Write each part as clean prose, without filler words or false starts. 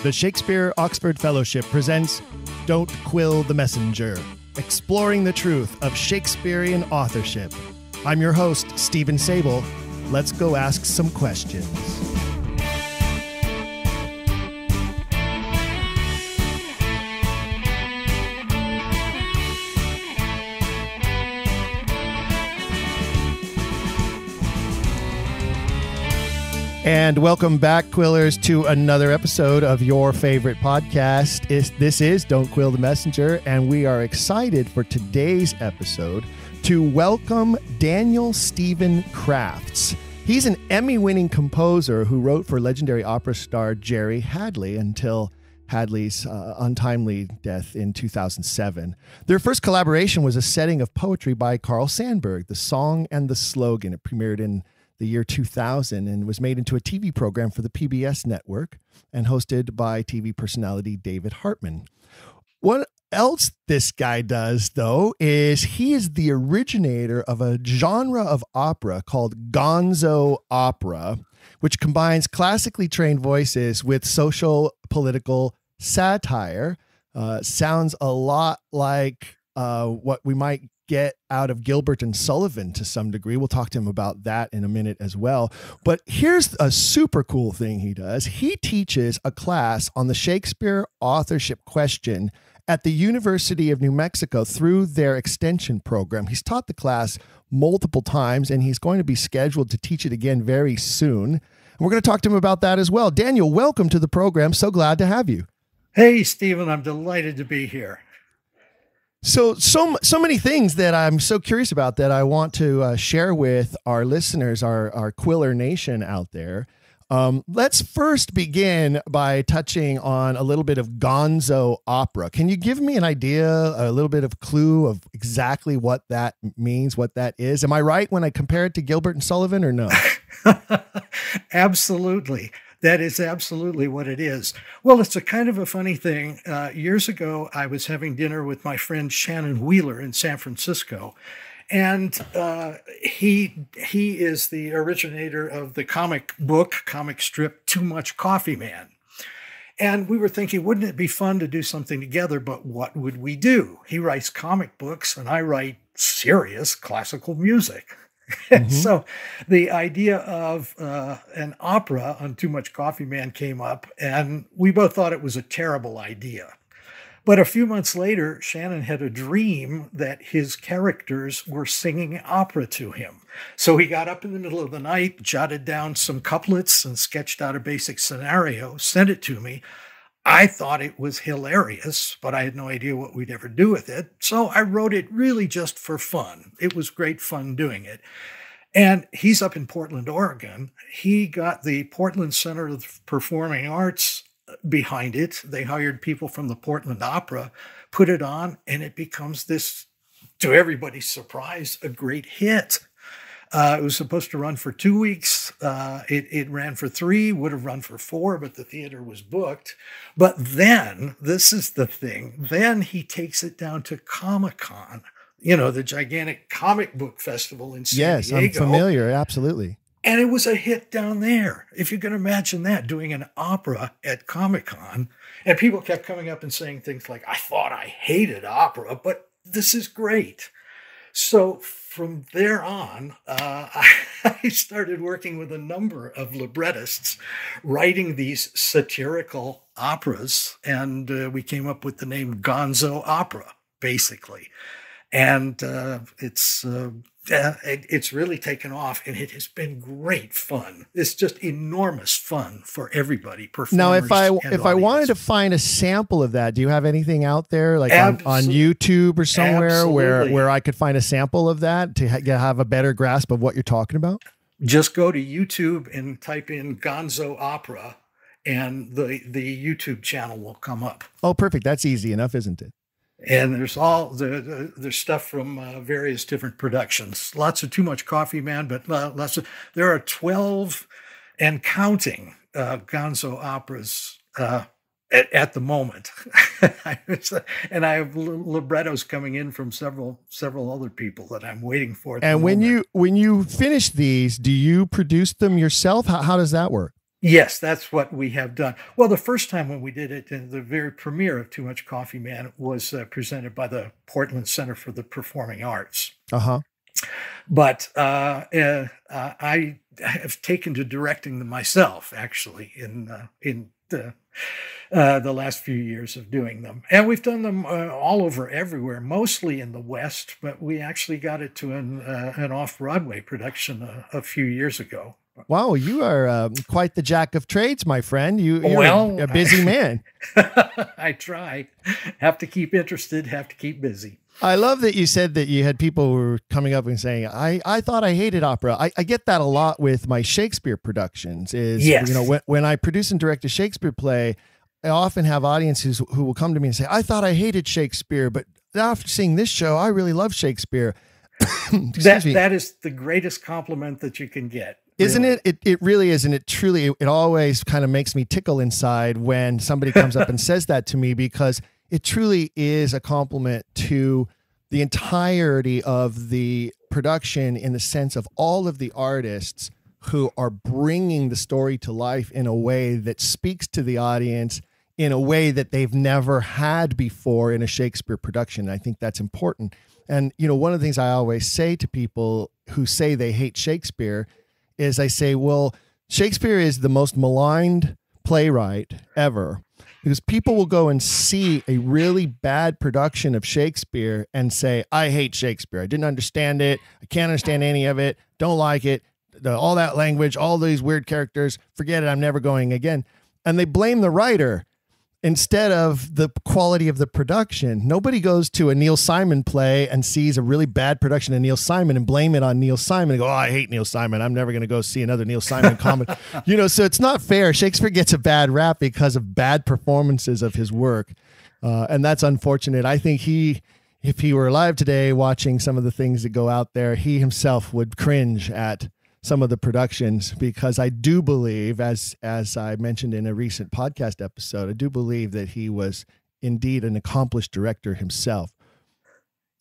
The Shakespeare Oxford Fellowship presents Don't Quill the Messenger, exploring the truth of Shakespearean authorship. I'm your host, Steven Sabel. Let's go ask some questions. And welcome back, Quillers, to another episode of your favorite podcast. This is Don't Quill the Messenger, and we are excited for today's episode to welcome Daniel Stephen Crafts. He's an Emmy-winning composer who wrote for legendary opera star Jerry Hadley until Hadley's untimely death in 2007. Their first collaboration was a setting of poetry by Carl Sandburg, The Song and the Slogan. It premiered in the year 2000 and was made into a TV program for the PBS network and hosted by TV personality David Hartman. What else this guy does, though, is he is the originator of a genre of opera called Gonzo Opera, which combines classically trained voices with social political satire. Sounds a lot like what we might get out of Gilbert and Sullivan to some degree. We'll talk to him about that in a minute as well. But here's a super cool thing he does. He teaches a class on the Shakespeare Authorship Question at the University of New Mexico through their extension program. He's taught the class multiple times, and he's going to be scheduled to teach it again very soon. And we're going to talk to him about that as well. Daniel, welcome to the program. So glad to have you. Hey, Stephen, I'm delighted to be here. So many things that I'm so curious about that I want to share with our listeners, our Quiller Nation out there. Let's first begin by touching on a little bit of Gonzo Opera. Can you give me an idea, a little bit of clue of exactly what that means, what that is? Am I right when I compare it to Gilbert and Sullivan or no? Absolutely. That is absolutely what it is. Well, it's a kind of a funny thing. Years ago, I was having dinner with my friend Shannon Wheeler in San Francisco. And he is the originator of the comic strip, Too Much Coffee Man. And we were thinking, wouldn't it be fun to do something together? But what would we do? He writes comic books and I write serious classical music. Mm-hmm. So the idea of an opera on Too Much Coffee Man came up, and we both thought it was a terrible idea. But a few months later, Shannon had a dream that his characters were singing opera to him. So he got up in the middle of the night, jotted down some couplets, and sketched out a basic scenario, sent it to me. I thought it was hilarious, but I had no idea what we'd ever do with it. So I wrote it really just for fun. It was great fun doing it. And he's up in Portland, Oregon. He got the Portland Center of Performing Arts behind it. They hired people from the Portland Opera, put it on, and it becomes this, to everybody's surprise, a great hit. It was supposed to run for 2 weeks. It ran for 3, would have run for 4, but the theater was booked. But then, this is the thing, then he takes it down to Comic-Con, the gigantic comic book festival in San Diego. Yes, I'm familiar, absolutely. And it was a hit down there. If you can imagine that, doing an opera at Comic-Con. And people kept coming up and saying things like, I thought I hated opera, but this is great. So from there on, I started working with a number of librettists, writing these satirical operas, and we came up with the name Gonzo Opera, basically. And it's really taken off, and it has been great fun. It's just enormous fun for everybody. Now, if I wanted to find a sample of that, do you have anything out there, like on YouTube or somewhere where I could find a sample of that to have a better grasp of what you're talking about? Just go to YouTube and type in Gonzo Opera, and the YouTube channel will come up. Oh, perfect. That's easy enough, isn't it? And there's there's stuff from various different productions. Lots of Too Much Coffee Man, but there are 12 and counting Gonzo operas at the moment. And I have librettos coming in from several other people that I'm waiting for. And when you finish these, do you produce them yourself? How does that work? Yes, that's what we have done. Well, the first time when we did it, the very premiere of Too Much Coffee Man was presented by the Portland Center for the Performing Arts. Uh-huh. But I have taken to directing them myself, actually, in the last few years of doing them, and we've done them all over everywhere, mostly in the West. But we actually got it to an off-Broadway production a few years ago. Wow, you are quite the jack of trades, my friend. You're Well, a busy man. I try. Have to keep interested, have to keep busy. I love that you said that you had people who were coming up and saying, I thought I hated opera. I get that a lot with my Shakespeare productions is, Yes. you know, when I produce and direct a Shakespeare play, I often have audiences who will come to me and say, I thought I hated Shakespeare, but after seeing this show, I really love Shakespeare. That is the greatest compliment that you can get. Isn't really. it really is, and it truly, it always kind of makes me tickle inside when somebody comes up and says that to me, because it truly is a compliment to the entirety of the production, in the sense of all of the artists who are bringing the story to life in a way that speaks to the audience in a way that they've never had before in a Shakespeare production. I think that's important. And, you know, one of the things I always say to people who say they hate Shakespeare is I say, well, Shakespeare is the most maligned playwright ever, because people will go and see a really bad production of Shakespeare and say, I hate Shakespeare. I didn't understand it. I can't understand any of it. Don't like it. All that language, all these weird characters, forget it. I'm never going again. And they blame the writer instead of the quality of the production. Nobody goes to a Neil Simon play and sees a really bad production of Neil Simon and blame it on Neil Simon and go, oh, I hate Neil Simon. I'm never going to go see another Neil Simon comedy. You know, so it's not fair. Shakespeare gets a bad rap because of bad performances of his work. And that's unfortunate. I think if he were alive today watching some of the things that go out there, he himself would cringe at some of the productions, because I do believe, as I mentioned in a recent podcast episode, I do believe that he was indeed an accomplished director himself.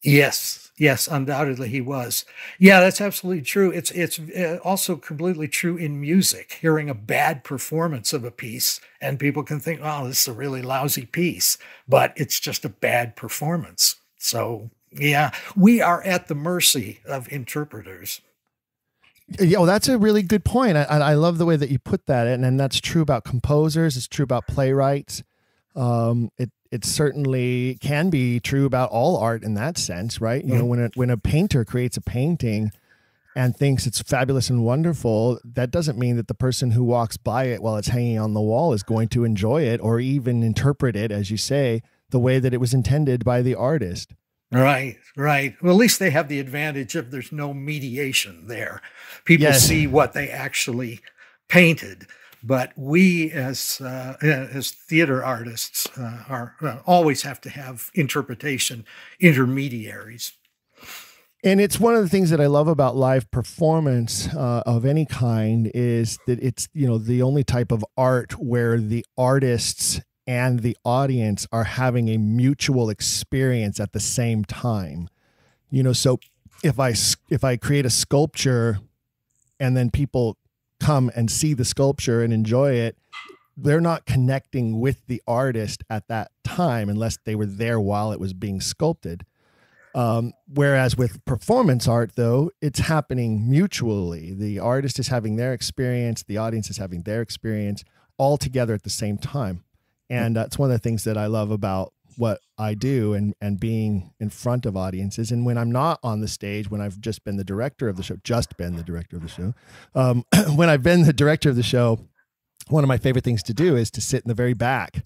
Yes, undoubtedly he was. Yeah, that's absolutely true. It's also completely true in music. Hearing a bad performance of a piece, and people can think, oh, this is a really lousy piece, but it's just a bad performance. So, yeah, we are at the mercy of interpreters. Yeah, well, that's a really good point. I love the way that you put that, and that's true about composers. It's true about playwrights. It certainly can be true about all art in that sense, right? You know, when a painter creates a painting and thinks it's fabulous and wonderful, that doesn't mean that the person who walks by it while it's hanging on the wall is going to enjoy it or even interpret it, as you say, the way that it was intended by the artist. Right. Well, at least they have the advantage of there's no mediation there. People see what they actually painted, but we as theater artists always have to have interpretation intermediaries. And it's one of the things that I love about live performance of any kind is that it's, you know, the only type of art where the artists and the audience are having a mutual experience at the same time. You know, so if I create a sculpture and then people come and see the sculpture and enjoy it, they're not connecting with the artist at that time unless they were there while it was being sculpted. Whereas with performance art, though, it's happening mutually. The artist is having their experience, the audience is having their experience, all together at the same time. And it's one of the things that I love about what I do and being in front of audiences. And when I'm not on the stage, when I've just been the director of the show, when I've been the director of the show, one of my favorite things to do is to sit in the very back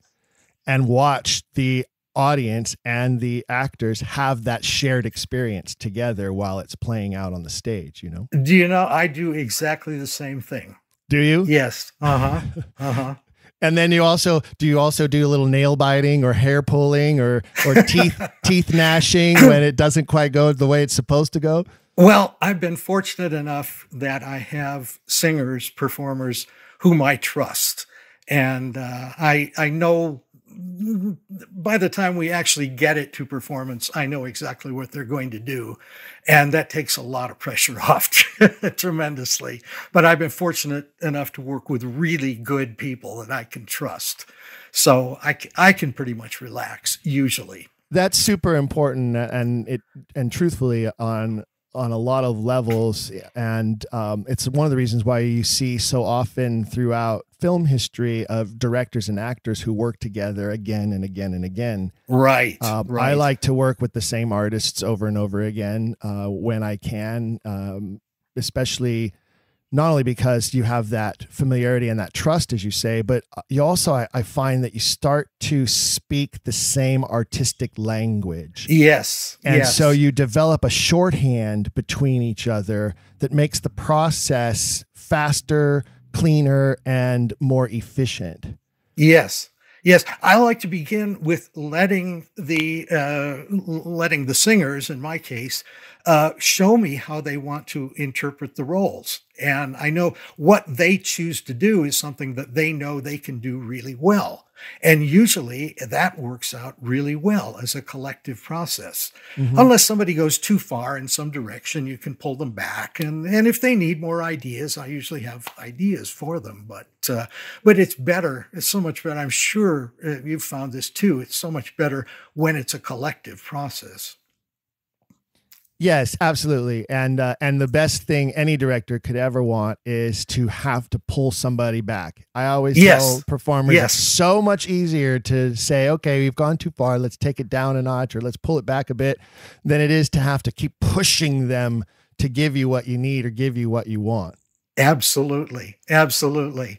and watch the audience and the actors have that shared experience together while it's playing out on the stage, you know? Do you know, I do exactly the same thing. Do you? Yes. Uh-huh. And then do you also do a little nail biting or hair pulling or teeth gnashing when it doesn't quite go the way it's supposed to go? Well, I've been fortunate enough that I have singers, performers whom I trust. And I know by the time we actually get it to performance, I know exactly what they're going to do. And that takes a lot of pressure off tremendously. But I've been fortunate enough to work with really good people that I can trust. So I can pretty much relax usually. That's super important, and truthfully on a lot of levels, and it's one of the reasons why you see so often throughout film history of directors and actors who work together again and again and again. Right. I like to work with the same artists over and over again when I can, especially not only because you have that familiarity and that trust, as you say, but you also, I find that you start to speak the same artistic language. Yes. And so you develop a shorthand between each other that makes the process faster, cleaner, and more efficient. Yes. Yes, I like to begin with letting the singers, in my case, show me how they want to interpret the roles. And I know what they choose to do is something that they know they can do really well. And usually that works out really well as a collective process. Mm-hmm. Unless somebody goes too far in some direction, you can pull them back. And if they need more ideas, I usually have ideas for them. But it's better. It's so much better. I'm sure you've found this too. It's so much better when it's a collective process. Yes, absolutely. And the best thing any director could ever want is to have to pull somebody back. I always tell performers it's so much easier to say, okay, we've gone too far, let's take it down a notch or let's pull it back a bit, than it is to have to keep pushing them to give you what you need or give you what you want. Absolutely. Absolutely.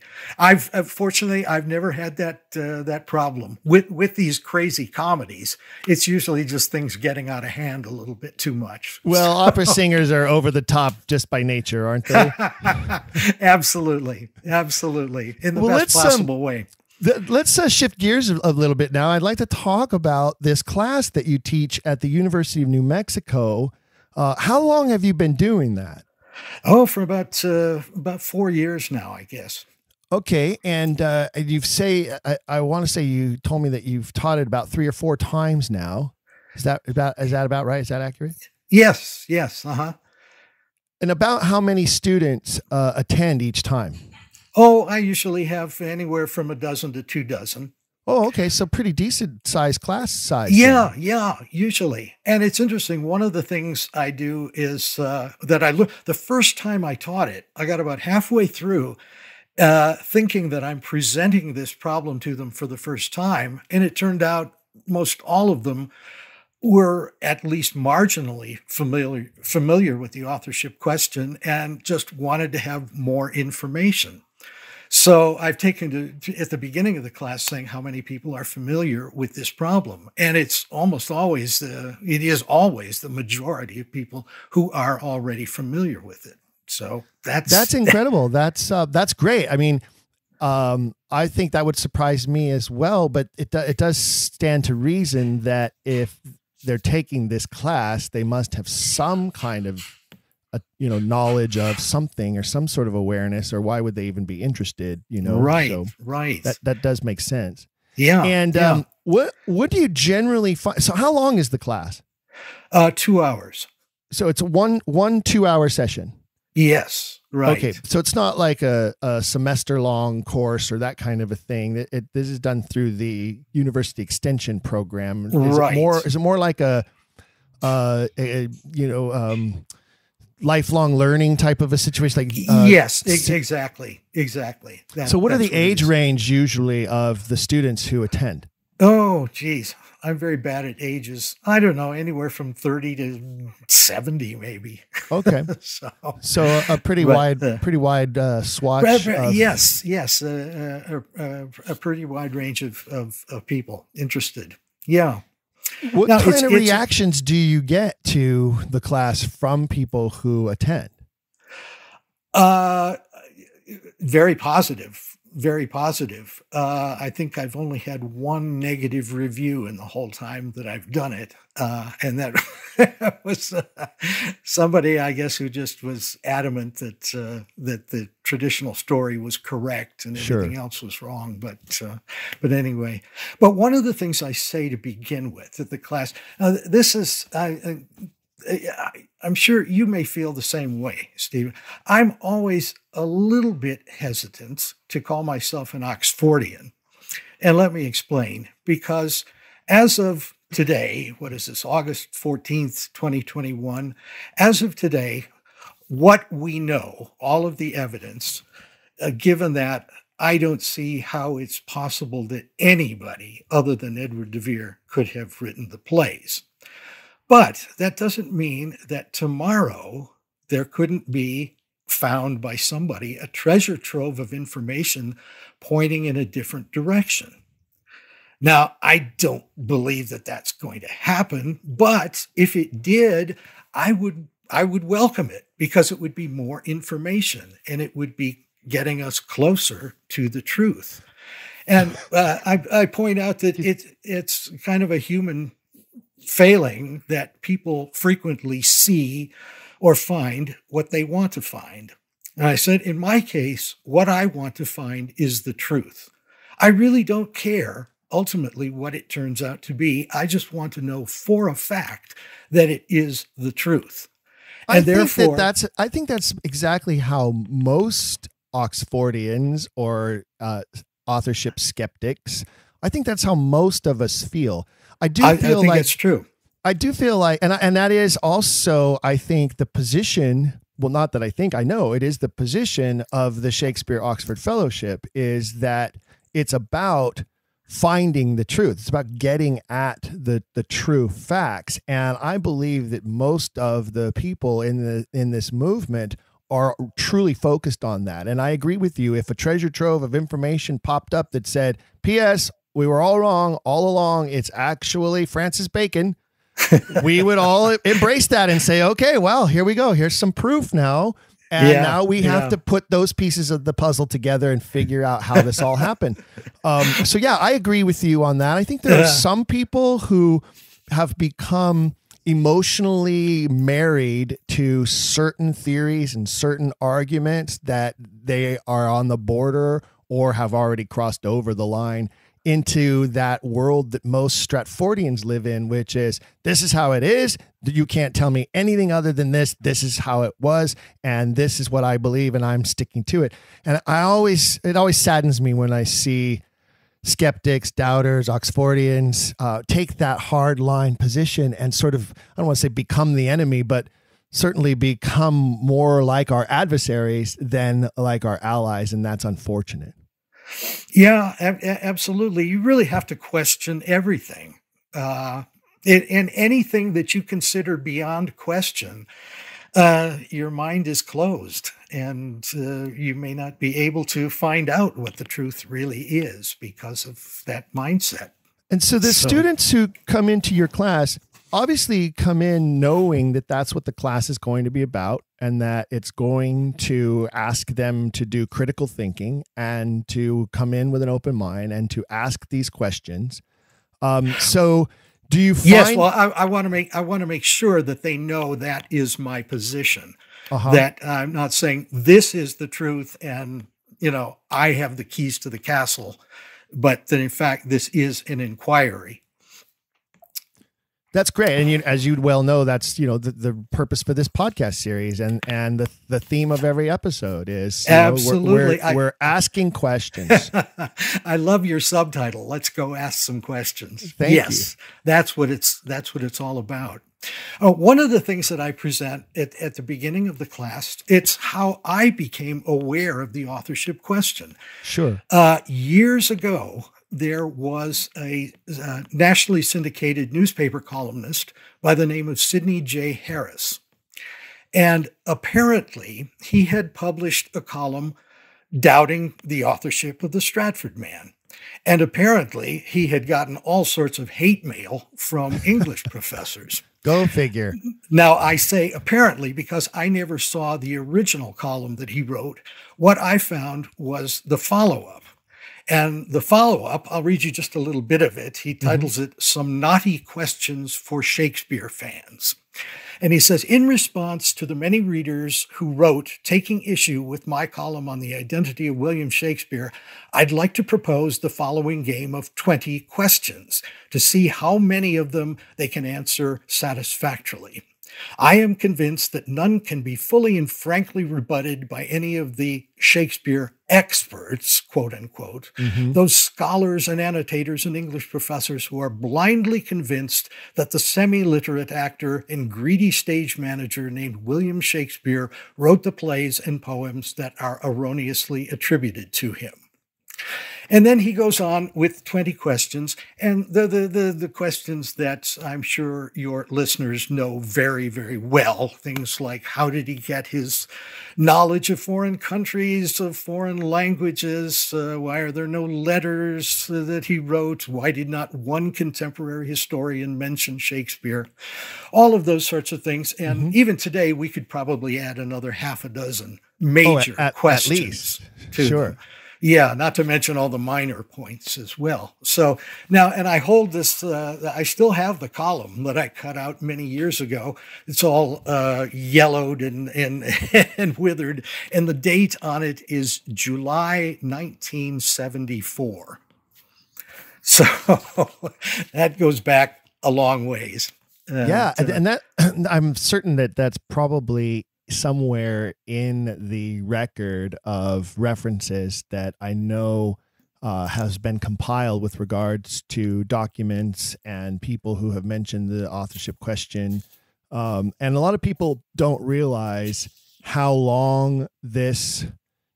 Fortunately, I've never had that problem with these crazy comedies. It's usually just things getting out of hand a little bit too much. Well, opera singers are over the top just by nature, aren't they? Absolutely. Absolutely. In the best possible way. Let's shift gears a little bit now. I'd like to talk about this class that you teach at the University of New Mexico. How long have you been doing that? Oh, for about 4 years now, I guess. Okay, and I want to say you told me that you've taught it about 3 or 4 times now. Is that about right? Is that accurate? Yes. And about how many students attend each time? Oh, I usually have anywhere from a dozen to 2 dozen. Oh, okay. So pretty decent size class size. Yeah, usually. And it's interesting. One of the things I do is that I look, the first time I taught it, I got about halfway through thinking that I'm presenting this problem to them for the first time. And it turned out most all of them were at least marginally familiar with the authorship question and just wanted to have more information. So I've taken to at the beginning of the class saying how many people are familiar with this problem. And it's almost always, it is always the majority of people who are already familiar with it. So that's incredible. That's great. I mean, I think that would surprise me as well, but it does stand to reason that if they're taking this class, they must have some kind of knowledge of something or some sort of awareness, or why would they even be interested? Right, so right. That does make sense. Yeah. And what do you generally find? So how long is the class? 2 hours. So it's one 2-hour session. Yes. Right. Okay. So it's not like a semester long course or that kind of a thing. This is done through the university extension program. Is it more like a lifelong learning type of a situation? Like yes, exactly. So what are the age range usually of the students who attend? Oh, geez. I'm very bad at ages. I don't know, anywhere from 30 to 70, maybe. Okay. so a pretty wide swatch. Yes. A pretty wide range of people interested. Yeah. What kind of reactions do you get to the class from people who attend? Very positive. very positive. I think I've only had one negative review in the whole time that I've done it. And that was somebody, I guess, who just was adamant that that the traditional story was correct and everything else was wrong. But anyway, but one of the things I say to begin with at the class, this is, I'm sure you may feel the same way, Stephen. I'm always a little bit hesitant to call myself an Oxfordian. And let me explain, because as of today, what is this, August 14th, 2021, as of today, what we know, all of the evidence, given that I don't see how it's possible that anybody other than Edward de Vere could have written the plays. But that doesn't mean that tomorrow there couldn't be found by somebody a treasure trove of information pointing in a different direction. Now, I don't believe that that's going to happen, but if it did, I would welcome it, because it would be more information and it would be getting us closer to the truth. And I point out that it's kind of a human failing that people frequently see or find what they want to find. And I said, in my case, what I want to find is the truth. I really don't care ultimately what it turns out to be. I just want to know for a fact that it is the truth. And therefore, I think that's exactly how most Oxfordians or authorship skeptics, I think that's how most of us feel. I think it's true. I do feel like, and that is also, I think, the position, well, not that I think, I know it is the position of the Shakespeare Oxford Fellowship, is that it's about finding the truth. It's about getting at the true facts. And I believe that most of the people in this movement are truly focused on that. And I agree with you. If a treasure trove of information popped up that said, P.S., we were all wrong all along, it's actually Francis Bacon, we would all embrace that and say, okay, well, here we go. Here's some proof now. And now we have to put those pieces of the puzzle together and figure out how this all happened. So yeah, I agree with you on that. I think there are some people who have become emotionally married to certain theories and certain arguments that they are on the border or have already crossed over the line into that world that most Stratfordians live in, which is, this is how it is. You can't tell me anything other than this. This is how it was. And this is what I believe. And I'm sticking to it. And it always saddens me when I see skeptics, doubters, Oxfordians take that hard line position and sort of, I don't want to say become the enemy, but certainly become more like our adversaries than like our allies. And that's unfortunate. Yeah, absolutely. You really have to question everything. And anything that you consider beyond question, your mind is closed, and you may not be able to find out what the truth really is because of that mindset. And so the students who come into your class obviously come in knowing that that's what the class is going to be about, and that it's going to ask them to do critical thinking and to come in with an open mind and to ask these questions. So do you find... Yes, well, I want to make sure that they know that is my position, that I'm not saying this is the truth and, I have the keys to the castle, but that in fact, this is an inquiry. That's great. And as you'd well know, that's, the purpose for this podcast series and the theme of every episode is absolutely we're asking questions. I love your subtitle. Let's go ask some questions. Thank you. That's what it's all about. One of the things that I present at the beginning of the class, it's how I became aware of the authorship question. Sure. Years ago, there was a nationally syndicated newspaper columnist by the name of Sidney J. Harris. And apparently he had published a column doubting the authorship of the Stratford Man. And apparently he had gotten all sorts of hate mail from English professors. Go figure. Now, I say apparently because I never saw the original column that he wrote. What I found was the follow-up. And the follow-up, I'll read you just a little bit of it. He titles it Some Naughty Questions for Shakespeare Fans. And he says, in response to the many readers who wrote taking issue with my column on the identity of William Shakespeare, I'd like to propose the following game of 20 questions to see how many of them they can answer satisfactorily. I am convinced that none can be fully and frankly rebutted by any of the Shakespeare experts, quote unquote, those scholars and annotators and English professors who are blindly convinced that the semi-literate actor and greedy stage manager named William Shakespeare wrote the plays and poems that are erroneously attributed to him. And then he goes on with 20 questions, and the questions that I'm sure your listeners know very, very well. Things like, how did he get his knowledge of foreign countries, of foreign languages? Why are there no letters that he wrote? Why did not one contemporary historian mention Shakespeare? All of those sorts of things. And even today, we could probably add another half a dozen major questions at least. to them. Yeah, not to mention all the minor points as well. So now, and I hold this, I still have the column that I cut out many years ago. It's all yellowed and and withered. And the date on it is July 1974. So that goes back a long ways. And that I'm certain that that's probably somewhere in the record of references that I know has been compiled with regards to documents and people who have mentioned the authorship question. And a lot of people don't realize how long this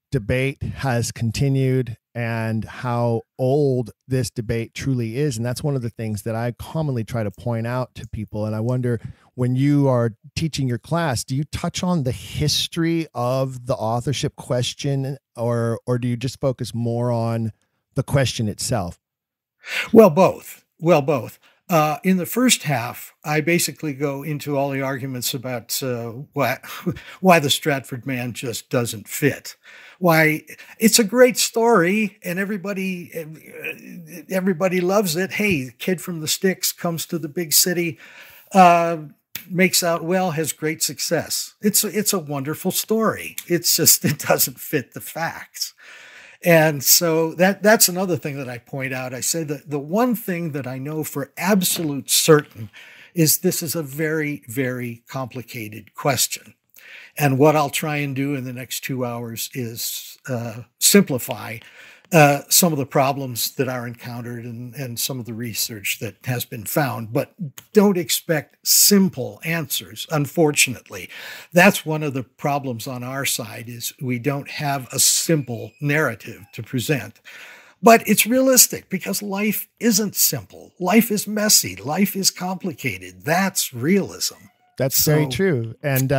debate has continued and how old this debate truly is. And that's one of the things that I commonly try to point out to people. And I wonder, when you are teaching your class, do you touch on the history of the authorship question, or do you just focus more on the question itself? Well, both. In the first half, I basically go into all the arguments about why the Stratford man just doesn't fit. Why it's a great story and everybody loves it. Hey, the kid from the sticks comes to the big city, makes out well, has great success. It's a wonderful story. It's just, it doesn't fit the facts. And so that's another thing that I point out. I say that the one thing that I know for absolute certain is this is a very, very complicated question. And what I'll try and do in the next 2 hours is simplify some of the problems that are encountered and some of the research that has been found, but don't expect simple answers, unfortunately. That's one of the problems on our side, is we don't have a simple narrative to present. But it's realistic because life isn't simple. Life is messy. Life is complicated. That's realism. That's very true. And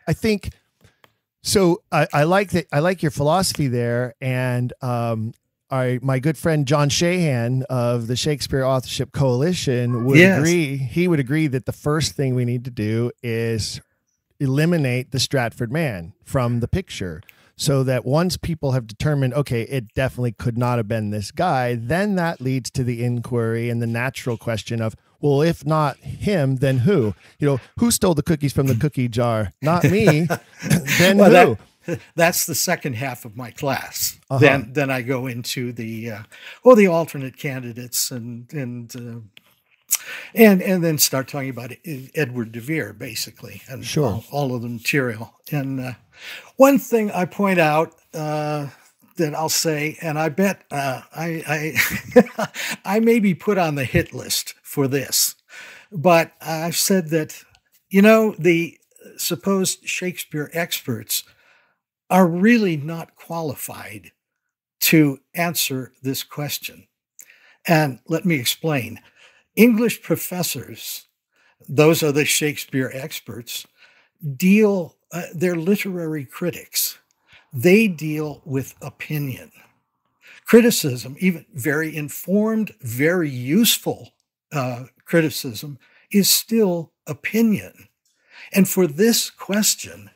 I think so. I like that. I like your philosophy there. And my good friend John Shahan of the Shakespeare Authorship Coalition would agree. He would agree that the first thing we need to do is eliminate the Stratford man from the picture, so that once people have determined, okay, it definitely could not have been this guy, then that leads to the inquiry and the natural question of, well, if not him, then who? You know, who stole the cookies from the cookie jar? Not me. Then who? That's the second half of my class. Then I go into the alternate candidates and then start talking about Edward de Vere, basically, and all of the material. And one thing I point out that I'll say, and I bet I may be put on the hit list for this, but I've said that, the supposed Shakespeare experts are really not qualified to answer this question. And let me explain. English professors, those are the Shakespeare experts, they're literary critics. They deal with opinion. Criticism, even very informed, very useful criticism, is still opinion. And for this question,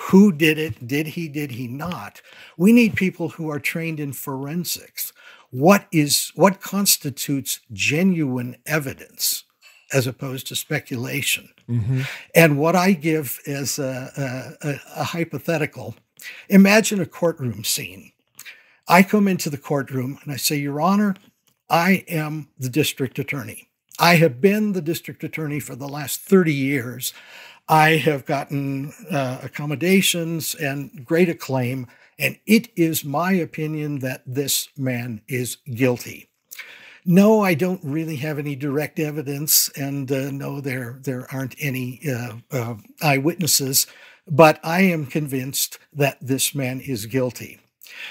who did it? Did he not? We need people who are trained in forensics. What constitutes genuine evidence as opposed to speculation? Mm-hmm. And what I give as a hypothetical, imagine a courtroom scene. I come into the courtroom and I say, Your Honor, I am the district attorney. I have been the district attorney for the last 30 years. I have gotten accommodations and great acclaim, and it is my opinion that this man is guilty. No, I don't really have any direct evidence, and no, there aren't any eyewitnesses, but I am convinced that this man is guilty.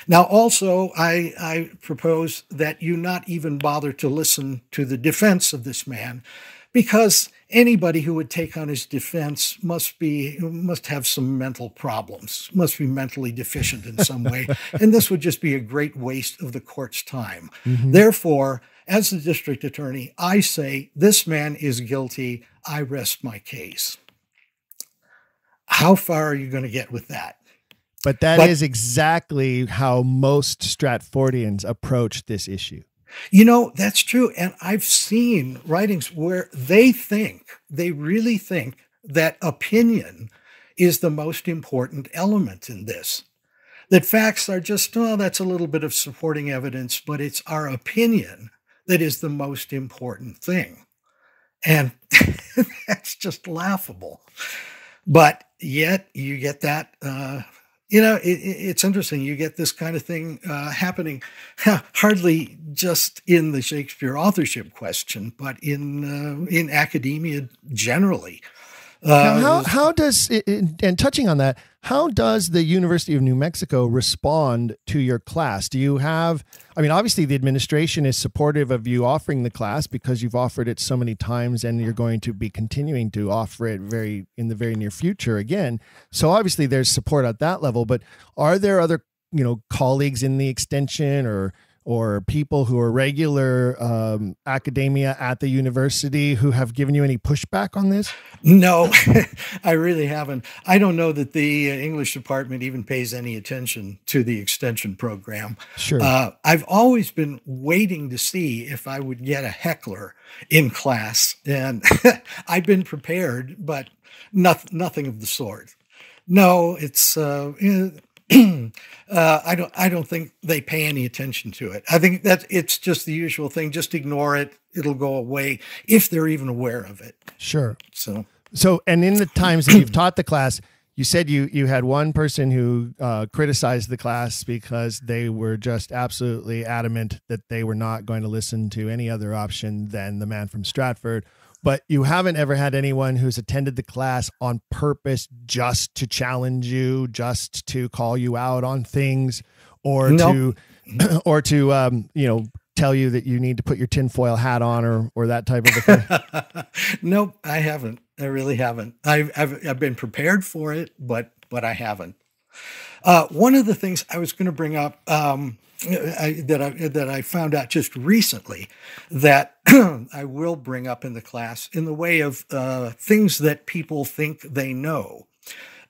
Now, also, I propose that you not even bother to listen to the defense of this man, because anybody who would take on his defense must have some mental problems, must be mentally deficient in some way, and this would just be a great waste of the court's time. Mm-hmm. Therefore, as the district attorney, I say this man is guilty. I rest my case. How far are you going to get with that? But that is exactly how most Stratfordians approach this issue. You know, that's true. And I've seen writings where they really think that opinion is the most important element in this. That facts are just, that's a little bit of supporting evidence, but it's our opinion that is the most important thing. And that's just laughable. But yet you get that, it's interesting. You get this kind of thing happening, hardly just in the Shakespeare Authorship Question, but in academia generally. Now, how does, and touching on that, how does the University of New Mexico respond to your class? Do you have, obviously the administration is supportive of you offering the class because you've offered it so many times and you're going to be continuing to offer it in the very near future again. So obviously there's support at that level, but are there other, colleagues in the extension or people who are regular academia at the university who have given you any pushback on this? No, I really haven't. I don't know that the English department even pays any attention to the extension program. Sure. I've always been waiting to see if I would get a heckler in class, and I've been prepared, but nothing of the sort. No, it's I don't think they pay any attention to it. I think that it's just the usual thing. Just ignore it. It'll go away if they're even aware of it. Sure. So, and in the times that you've taught the class, you said you had one person who criticized the class because they were just absolutely adamant that they were not going to listen to any other option than the man from Stratford. But you haven't ever had anyone who's attended the class on purpose just to challenge you, just to call you out on things, or to tell you that you need to put your tinfoil hat on or that type of a thing? Nope, I haven't. I really haven't. I've been prepared for it, but I haven't. One of the things I was going to bring up that I found out just recently that I will bring up in the class in the way of things that people think they know.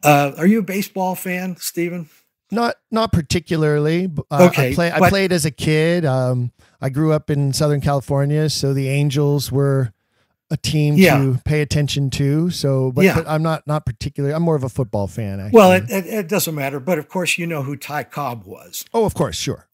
Are you a baseball fan, Steven? Not particularly. Okay, I played as a kid. I grew up in Southern California, so the Angels were a team to pay attention to. So, but I'm not particularly. I'm more of a football fan, actually. Well, it doesn't matter. But of course, you know who Ty Cobb was. Oh, of course, sure.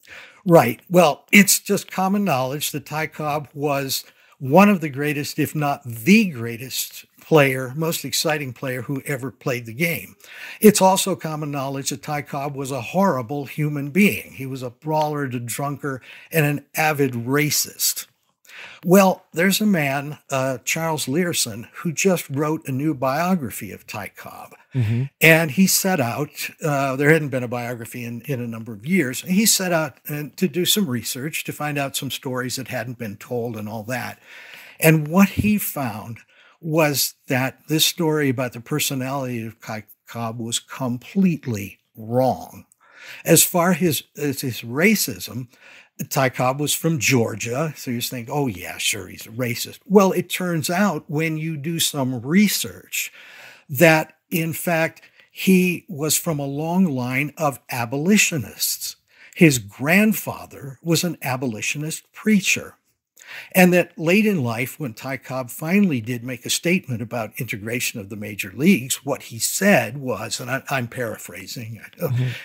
Right. Well, it's just common knowledge that Ty Cobb was one of the greatest, if not the greatest player, most exciting player who ever played the game. It's also common knowledge that Ty Cobb was a horrible human being. He was a brawler, a drunker, and an avid racist. Well, there's a man, Charles Learson, who just wrote a new biography of Ty Cobb. Mm-hmm. And he set out, there hadn't been a biography in a number of years, and he set out to do some research to find out some stories that hadn't been told and all that. And what he found was that this story about the personality of Ty Cobb was completely wrong. As far as his racism, Ty Cobb was from Georgia, so you think, oh yeah, sure, he's a racist. Well, it turns out when you do some research that in fact he was from a long line of abolitionists. His grandfather was an abolitionist preacher. And that late in life, when Ty Cobb finally did make a statement about integration of the major leagues, what he said was, and I'm paraphrasing,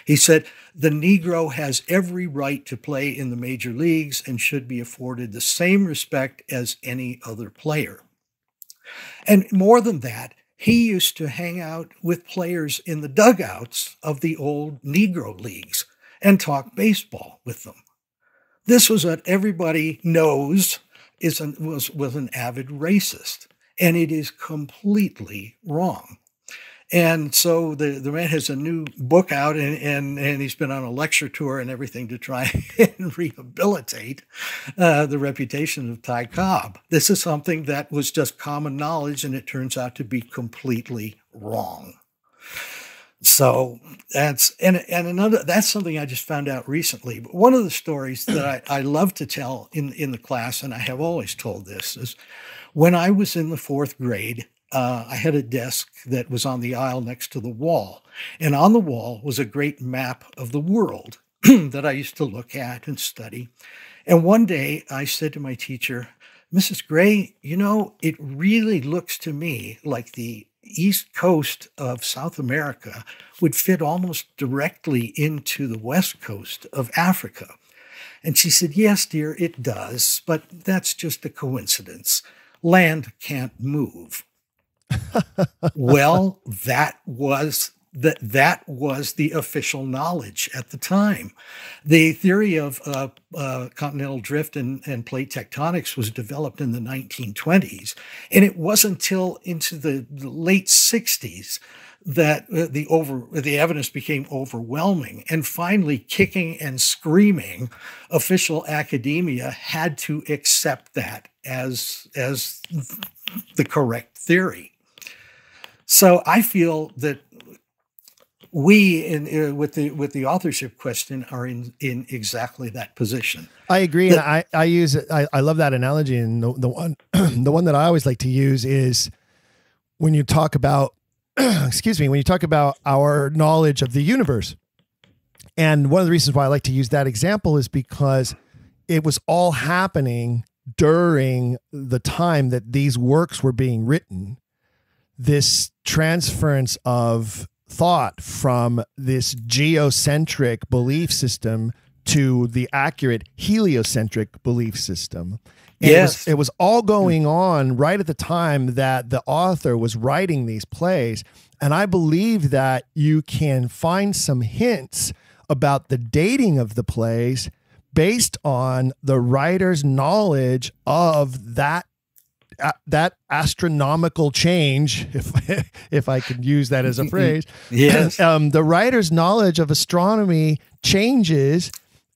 he said, the Negro has every right to play in the major leagues and should be afforded the same respect as any other player. And more than that, he used to hang out with players in the dugouts of the old Negro leagues and talk baseball with them. This was what everybody knows was an avid racist, and it is completely wrong. And so the man has a new book out, and he's been on a lecture tour and everything to try and rehabilitate the reputation of Ty Cobb. This is something that was just common knowledge, and it turns out to be completely wrong. So that's something I just found out recently. But one of the stories that I love to tell in the class, and I have always told this, is when I was in the fourth grade, I had a desk that was on the aisle next to the wall. And on the wall was a great map of the world that I used to look at and study. And one day I said to my teacher, Mrs. Gray, you know, it really looks to me like the east coast of South America would fit almost directly into the west coast of Africa. And she said, yes, dear, it does, but that's just a coincidence. Land can't move. Well, that was the official knowledge at the time. The theory of continental drift and plate tectonics was developed in the 1920s, and it wasn't until into the late 60s that the evidence became overwhelming, and finally, kicking and screaming, official academia had to accept that as the correct theory. So I feel that we, with the authorship question, are in exactly that position. I agree, and I use it. I love that analogy, and the one the one that I always like to use is when you talk about when you talk about our knowledge of the universe. And one of the reasons why I like to use that example is because it was all happening during the time that these works were being written. This transference of thought from this geocentric belief system to the accurate heliocentric belief system. And yes. It was all going on right at the time that the author was writing these plays. And I believe that you can find some hints about the dating of the plays based on the writer's knowledge of that astronomical change, if I could use that as a phrase. Yes. The writer's knowledge of astronomy changes,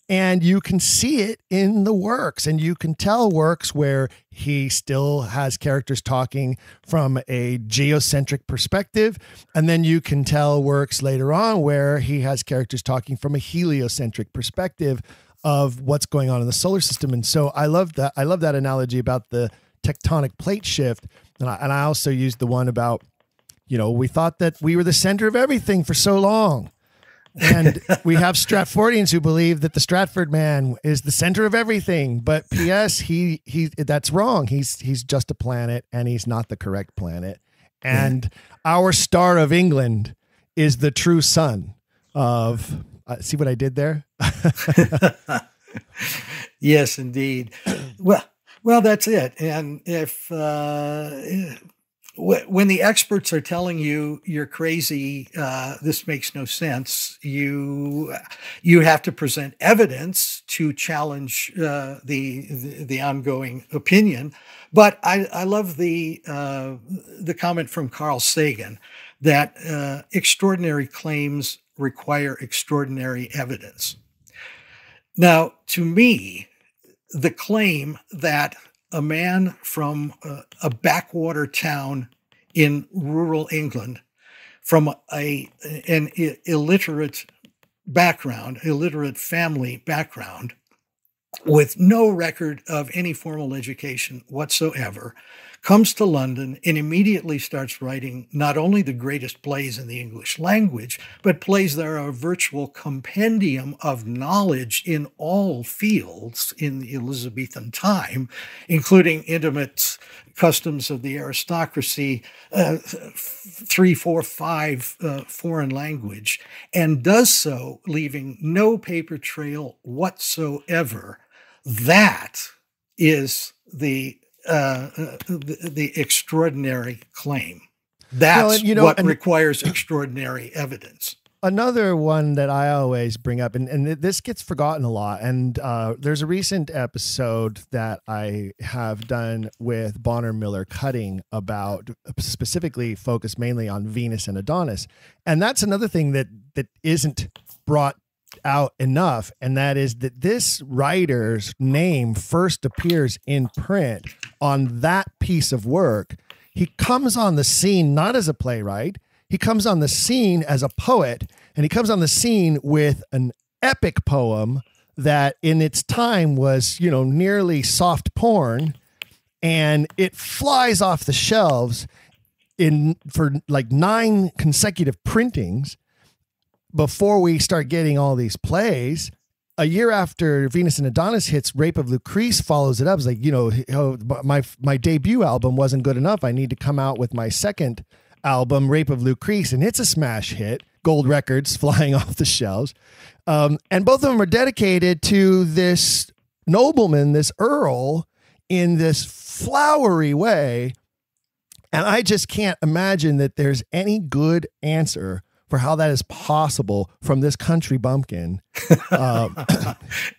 and you can see it in the works, and you can tell works where he still has characters talking from a geocentric perspective, and then you can tell works later on where he has characters talking from a heliocentric perspective of what's going on in the solar system. And so I love that analogy about the tectonic plate shift. And I also used the one about, we thought that we were the center of everything for so long. And we have Stratfordians who believe that the Stratford man is the center of everything. But P.S., he that's wrong. He's just a planet, and he's not the correct planet. And our Star of England is the true sun of, see what I did there? Yes, indeed. Well, that's it. And if when the experts are telling you you're crazy, this makes no sense, you have to present evidence to challenge the ongoing opinion. But I love the comment from Carl Sagan that extraordinary claims require extraordinary evidence. Now, to me, the claim that a man from a backwater town in rural England, from an illiterate family background, with no record of any formal education whatsoever, comes to London and immediately starts writing not only the greatest plays in the English language, but plays that are a virtual compendium of knowledge in all fields in the Elizabethan time, including intimate customs of the aristocracy, 3, 4, 5 foreign language, and does so leaving no paper trail whatsoever. That is the extraordinary claim. That's what requires extraordinary evidence. Another one that I always bring up, and this gets forgotten a lot, and there's a recent episode that I have done with Bonner Miller Cutting about specifically focused mainly on Venus and Adonis. And that's another thing that isn't brought out enough, and that is that this writer's name first appears in print on that piece of work. He comes on the scene not as a playwright, he comes on the scene as a poet, and he comes on the scene with an epic poem that in its time was, nearly soft porn, and it flies off the shelves for like 9 consecutive printings before we start getting all these plays. A year after Venus and Adonis hits, Rape of Lucrece follows it up. It's like, my debut album wasn't good enough. I need to come out with my second album, Rape of Lucrece, and it's a smash hit. Gold records flying off the shelves. And both of them are dedicated to this nobleman, this earl, in this flowery way. And I just can't imagine that there's any good answer for how that is possible from this country bumpkin.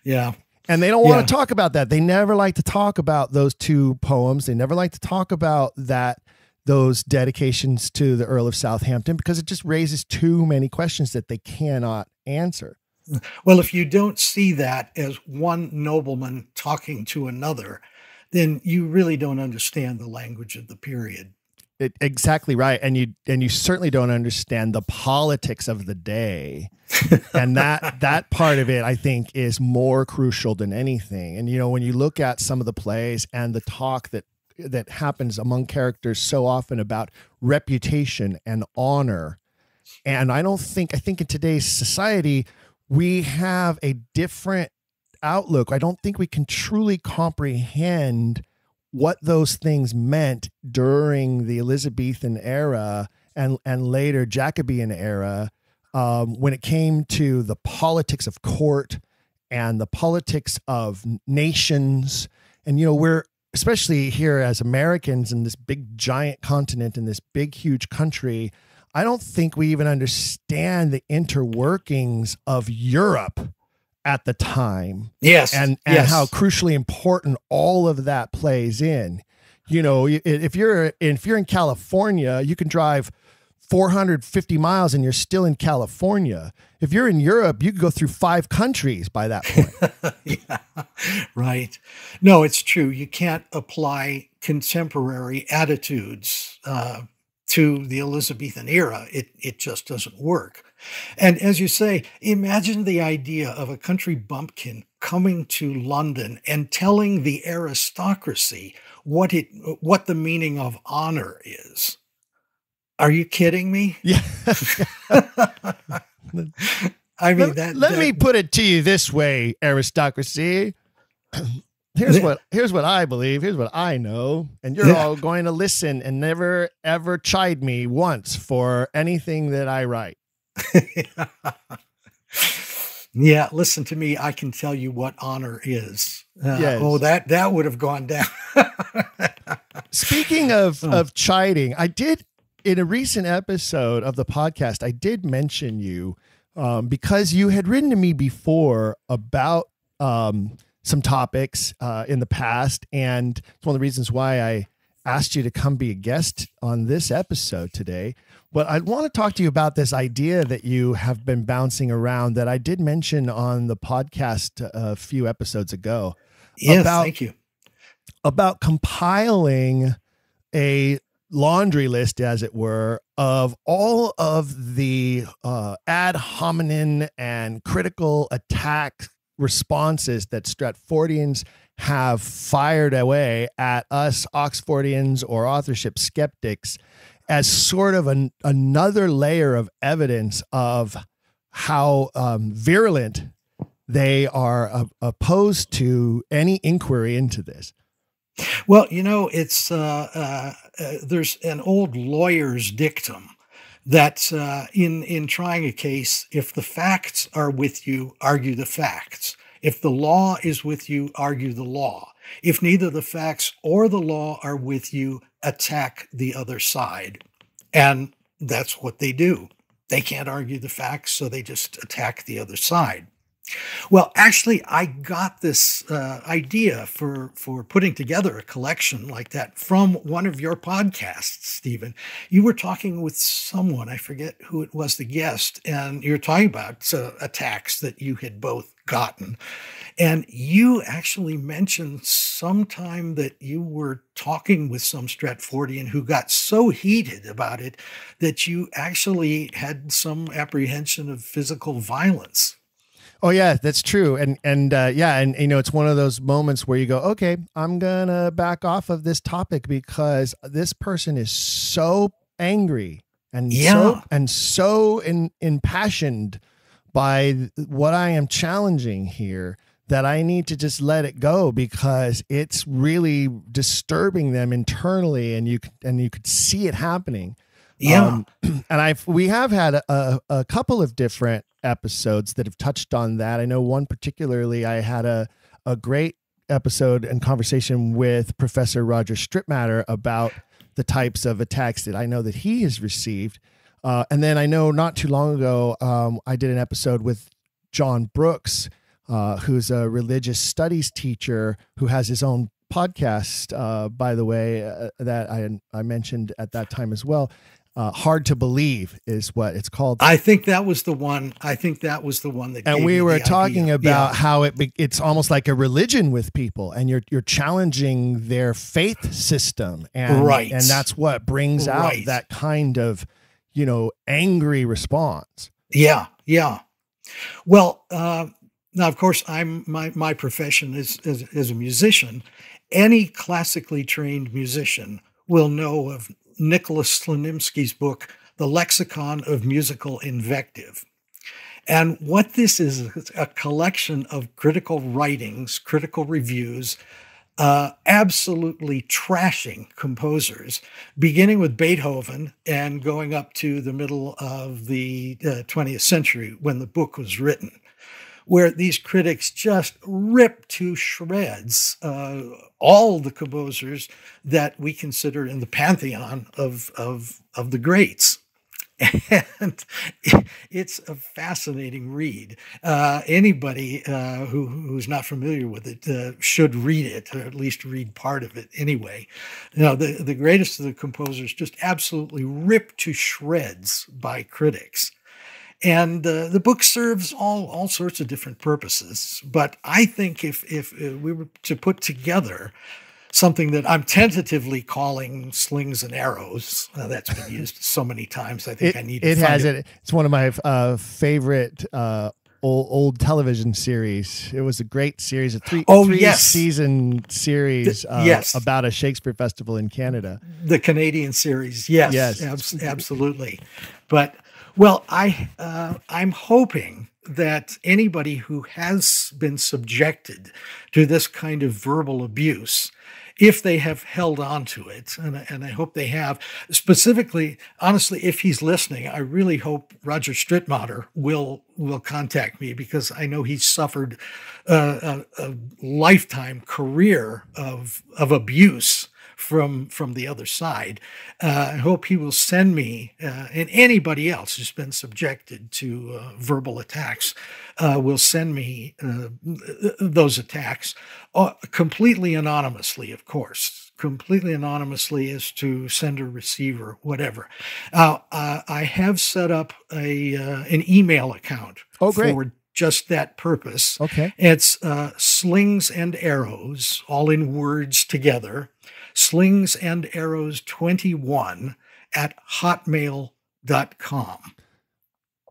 Yeah. And they don't want to talk about that. They never like to talk about those 2 poems. They never like to talk about those dedications to the Earl of Southampton, because it just raises too many questions that they cannot answer. Well, if you don't see that as one nobleman talking to another, then you really don't understand the language of the period. Exactly right. And you certainly don't understand the politics of the day. And that part of it, I think, is more crucial than anything. And, when you look at some of the plays and the talk that happens among characters so often about reputation and honor. And I think in today's society, we have a different outlook. I don't think we can truly comprehend what those things meant during the Elizabethan era and later Jacobean era, when it came to the politics of court and the politics of nations. And, we're, especially here as Americans in this big giant continent, in this big, huge country, I don't think we even understand the interworkings of Europe at the time. Yes. And how crucially important all of that plays in. If you're in California, you can drive 450 miles and you're still in California. If you're in Europe, you could go through 5 countries by that point. Yeah, right. No, it's true. You can't apply contemporary attitudes to the Elizabethan era. It just doesn't work. And as you say, imagine the idea of a country bumpkin coming to London and telling the aristocracy what the meaning of honor is. Are you kidding me? Yeah. I mean, let me put it to you this way, aristocracy. Here's what I believe. Here's what I know. And you're all going to listen and never, ever chide me once for anything that I write. Yeah, listen to me. I can tell you what honor is. Yes. Oh, that would have gone down. Speaking of chiding, I did, in a recent episode of the podcast, I did mention you because you had written to me before about some topics in the past. And it's one of the reasons why I asked you to come be a guest on this episode today. But I want to talk to you about this idea that you have been bouncing around that I did mention on the podcast a few episodes ago. Yes, thank you. About compiling a laundry list, as it were, of all of the ad hominem and critical attack responses that Stratfordians have fired away at us Oxfordians or authorship skeptics as sort of another layer of evidence of how virulent they are opposed to any inquiry into this. Well, it's there's an old lawyer's dictum that in trying a case, if the facts are with you, argue the facts. If the law is with you, argue the law. If neither the facts or the law are with you, attack the other side. And that's what they do. They can't argue the facts, so they just attack the other side. Well, actually, I got this idea for putting together a collection like that from one of your podcasts, Stephen. You were talking with someone, I forget who it was, the guest, and you were talking about attacks that you had both gotten. And you actually mentioned sometime that you were talking with some Stratfordian who got so heated about it that you actually had some apprehension of physical violence. Oh yeah, that's true. And it's one of those moments where you go, okay, I'm going to back off of this topic because this person is so angry and so impassioned by what I am challenging here that I need to just let it go because it's really disturbing them internally, and you could see it happening. Yeah. And we have had a couple of different episodes that have touched on that. I know one particularly, I had a great episode and conversation with Professor Roger Strittmatter about the types of attacks that I know that he has received. And then I know not too long ago, I did an episode with John Brooks, who's a religious studies teacher who has his own podcast, by the way, that I mentioned at that time as well. Hard to Believe is what it's called. I think that was the one. That. And we were talking about how it's almost like a religion with people, and you're challenging their faith system, and and that's what brings out that kind of angry response. Yeah. Well, now of course my profession is as a musician. Any classically trained musician will know of Nicholas Slanimsky's book, The Lexicon of Musical Invective. And what this is a collection of critical writings, critical reviews, absolutely trashing composers, beginning with Beethoven and going up to the middle of the 20th century when the book was written, where these critics just rip to shreds all the composers that we consider in the pantheon of the greats. And it's a fascinating read. Anybody who's not familiar with it should read it, or at least read part of it anyway. The greatest of the composers just absolutely ripped to shreds by critics. And the book serves all sorts of different purposes. But I think if we were to put together something that I'm tentatively calling Slings and Arrows, that's been used so many times, I think I need to find it. It's one of my favorite old television series. It was a great series, a three-season series about a Shakespeare festival in Canada. The Canadian series, yes. Absolutely. But well, I'm hoping that anybody who has been subjected to this kind of verbal abuse, if they have held on to it, and I hope they have, specifically, honestly, if he's listening, I really hope Roger Strittmatter will contact me, because I know he's suffered a lifetime career of abuse from the other side. I hope he will send me, and anybody else who's been subjected to verbal attacks will send me those attacks completely anonymously, of course. Completely anonymously as to sender, receiver, whatever. I have set up an email account for just that purpose. Okay. It's Slings and Arrows, all in words together. Slings and Arrows 21 at hotmail.com.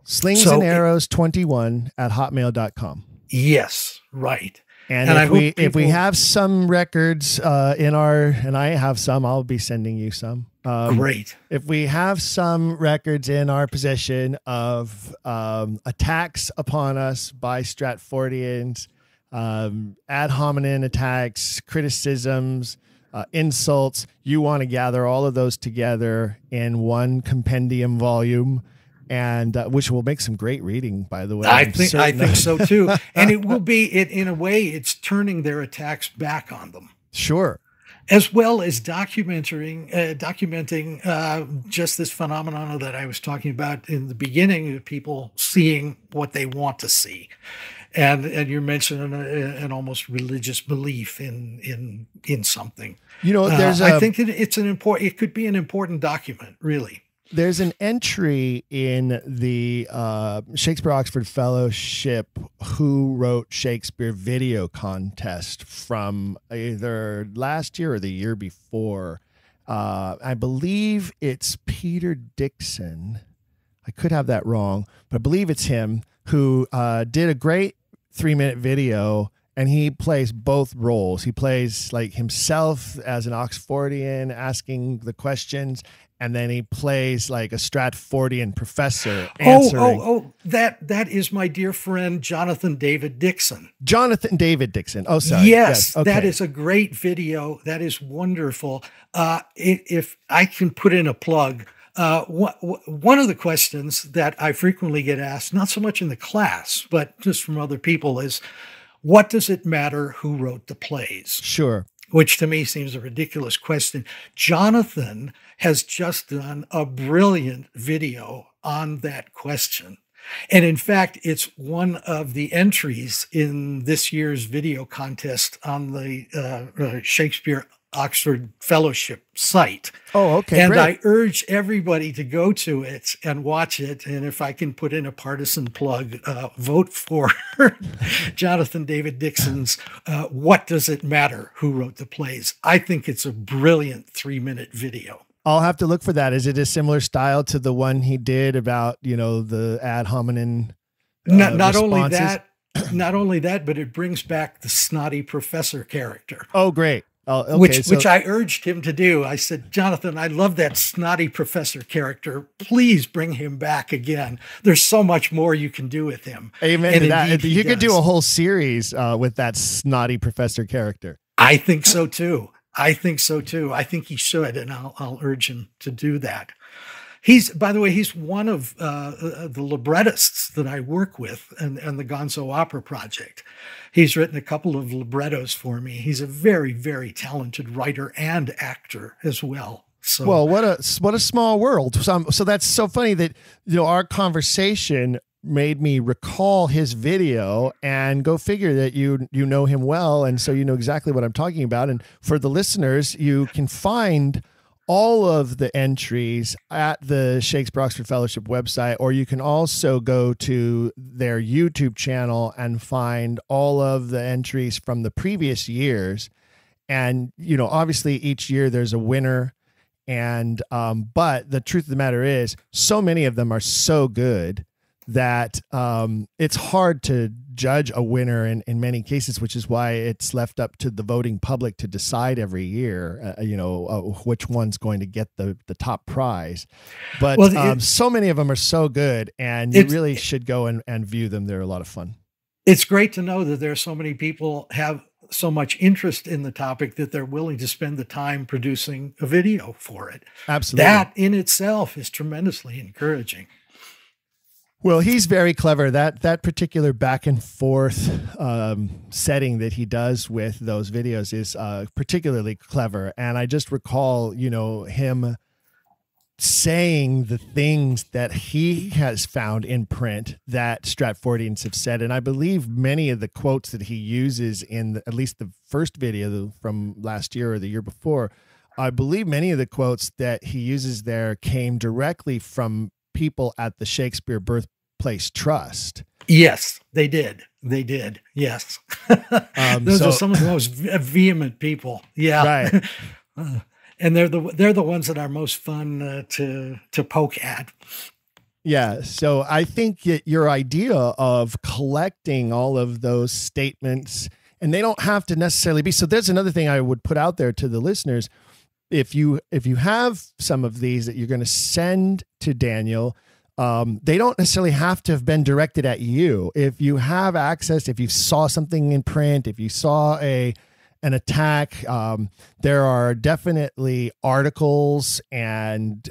Slings and Arrows 21 at hotmail.com. Yes, right. And if we have some records in our, and I have some, I'll be sending you some. Great. If we have some records in our possession of attacks upon us by Stratfordians, ad hominem attacks, criticisms, insults, you want to gather all of those together in one compendium volume, and which will make some great reading, by the way. I think so too. And it will be, in a way, it's turning their attacks back on them. Sure. As well as documenting just this phenomenon that I was talking about in the beginning, of people seeing what they want to see. And you mentioned an almost religious belief in something. I think it could be an important document, really. There's an entry in the Shakespeare Oxford Fellowship Who Wrote Shakespeare video contest from either last year or the year before. I believe it's Peter Dixon. I could have that wrong, but I believe it's him who did a great 3-minute video, and he plays both roles. He plays like himself as an Oxfordian asking the questions, and then he plays like a Stratfordian professor answering. That is my dear friend, Jonathan David Dixon. Jonathan David Dixon. Oh, sorry. Yes, okay. That is a great video. That is wonderful. If I can put in a plug, one of the questions that I frequently get asked, not so much in the class, but just from other people, is, what does it matter who wrote the plays? Sure. Which to me seems a ridiculous question. Jonathan has just done a brilliant video on that question. And in fact, it's one of the entries in this year's video contest on the Shakespeare Oxford Fellowship site. Oh, okay. And great. I urge everybody to go to it and watch it. And if I can put in a partisan plug, vote for Jonathan David Dixon's What Does It Matter Who Wrote the Plays? I think it's a brilliant 3-minute video. I'll have to look for that. Is it a similar style to the one he did about, the ad hominem Not only that, but it brings back the snotty professor character. Oh, great. Okay, which I urged him to do. I said, Jonathan, I love that snotty professor character. Please bring him back again. There's so much more you can do with him. Amen to that. You could do a whole series with that snotty professor character. I think so too. I think he should, and I'll urge him to do that. By the way, he's one of the librettists that I work with and the Gonzo Opera project. He's written a couple of librettos for me. He's a very, very talented writer and actor as well. So, well, what a small world. So that's so funny that our conversation made me recall his video, and go figure that you know him well, and so you know exactly what I'm talking about. And for the listeners, you can find all of the entries at the Shakespeare Oxford Fellowship website, or you can also go to their YouTube channel and find all of the entries from the previous years. And, obviously each year there's a winner, and, but the truth of the matter is so many of them are so good that, it's hard to judge a winner in many cases, which is why it's left up to the voting public to decide every year, which one's going to get the top prize. But so many of them are so good, and you really should go and view them. They're a lot of fun. It's great to know that there are so many people have so much interest in the topic that they're willing to spend the time producing a video for it. Absolutely. That in itself is tremendously encouraging. Well, he's very clever. That particular back and forth setting that he does with those videos is particularly clever. And I just recall, him saying the things that he has found in print that Stratfordians have said. And I believe many of the quotes that he uses in at least the first video from last year or the year before, I believe many of the quotes that he uses there came directly from people at the Shakespeare Birthplace Trust. Yes, they did. Yes. Those are some of the most vehement people. Yeah. Right. And they're the ones that are most fun to poke at. Yeah. So I think that your idea of collecting all of those statements, and they don't have to necessarily be. So there's another thing I would put out there to the listeners. If you have some of these that you're going to send to Daniel, they don't necessarily have to have been directed at you. If you have access, if you saw something in print, if you saw an attack, there are definitely articles and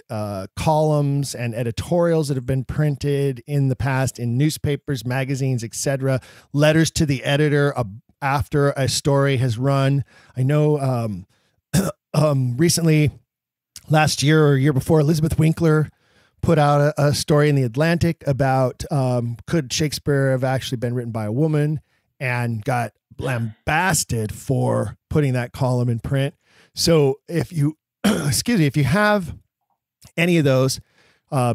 columns and editorials that have been printed in the past in newspapers, magazines, etc. Letters to the editor after a story has run. I know recently, last year or year before, Elizabeth Winkler put out a story in the Atlantic about could Shakespeare have actually been written by a woman, and got lambasted for putting that column in print. So if you, excuse me, if you have any of those,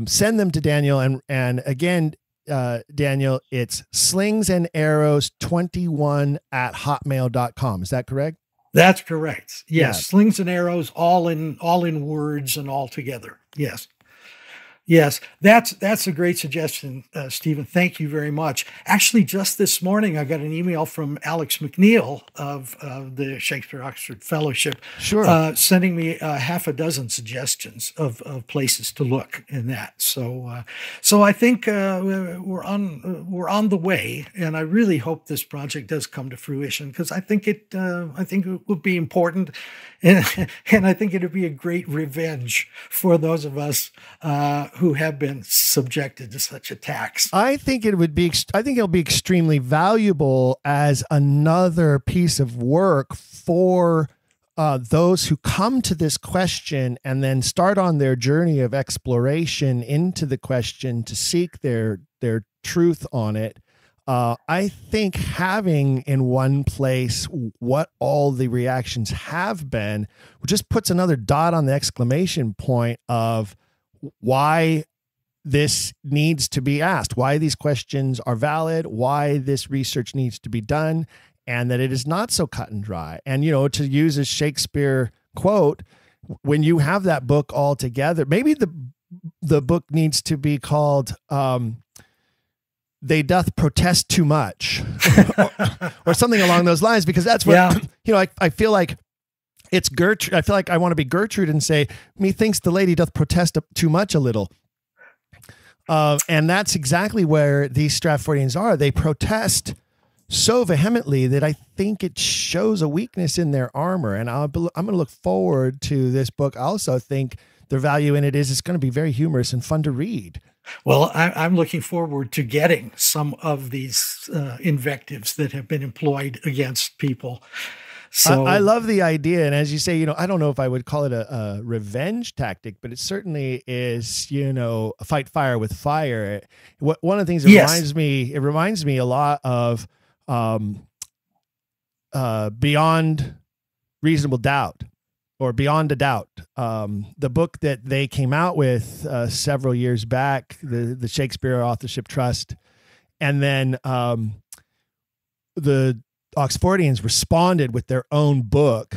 send them to Daniel. And again, Daniel, it's slingsandarrows21@hotmail.com. Is that correct? That's correct. Yes. Yeah. Slings and arrows, all in words and all together. Yes. Yes, that's a great suggestion, Stephen. Thank you very much. Actually, just this morning, I got an email from Alex McNeil of the Shakespeare Authorship Fellowship, Sure, sending me half a dozen suggestions of places to look in that. So I think we're on the way, and I really hope this project does come to fruition, because I think it would be important, and I think it would be a great revenge for those of us who have been subjected to such attacks. I think it'll be extremely valuable as another piece of work for those who come to this question and then start on their journey of exploration into the question to seek their truth on it. I think having in one place what all the reactions have been just puts another dot on the exclamation point of why this needs to be asked, why these questions are valid, why this research needs to be done, and that it is not so cut and dry. And, you know, to use a Shakespeare quote, when you have that book all together, maybe the book needs to be called They Doth Protest Too Much or something along those lines, because that's what, you know, I feel like it's Gertrude. I feel like I want to be Gertrude and say, methinks the lady doth protest too much a little. And that's exactly where these Stratfordians are. They protest so vehemently that I think it shows a weakness in their armor. And I'm going to look forward to this book. I also think the value in it is it's going to be very humorous and fun to read. Well, I'm looking forward to getting some of these invectives that have been employed against people. So I love the idea. And as you say, you know, I don't know if I would call it a revenge tactic, but it certainly is, you know, fight fire with fire. One of the things that reminds me a lot of Beyond Reasonable Doubt, or Beyond a Doubt, the book that they came out with several years back, the Shakespeare Authorship Trust. And then the Oxfordians responded with their own book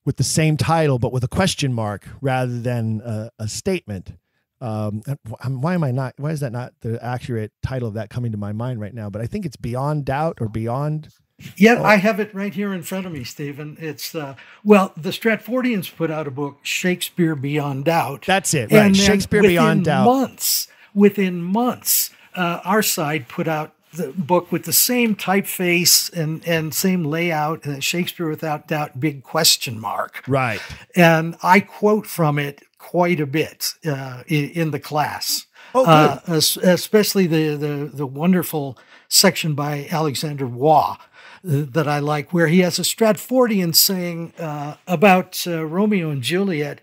with the same title, but with a question mark rather than a statement. Why is that not the accurate title of that coming to my mind right now? But I think it's Beyond Doubt or Beyond. Yeah, I have it right here in front of me, Stephen. It's, well, the Stratfordians put out a book, Shakespeare Beyond Doubt. That's it, right? Shakespeare Beyond Doubt. Within months, our side put out the book with the same typeface and same layout, Shakespeare Without Doubt, big question mark. Right. And I quote from it quite a bit in the class. Oh, good. Especially the wonderful section by Alexander Waugh that I like, where he has a Stratfordian saying about Romeo and Juliet,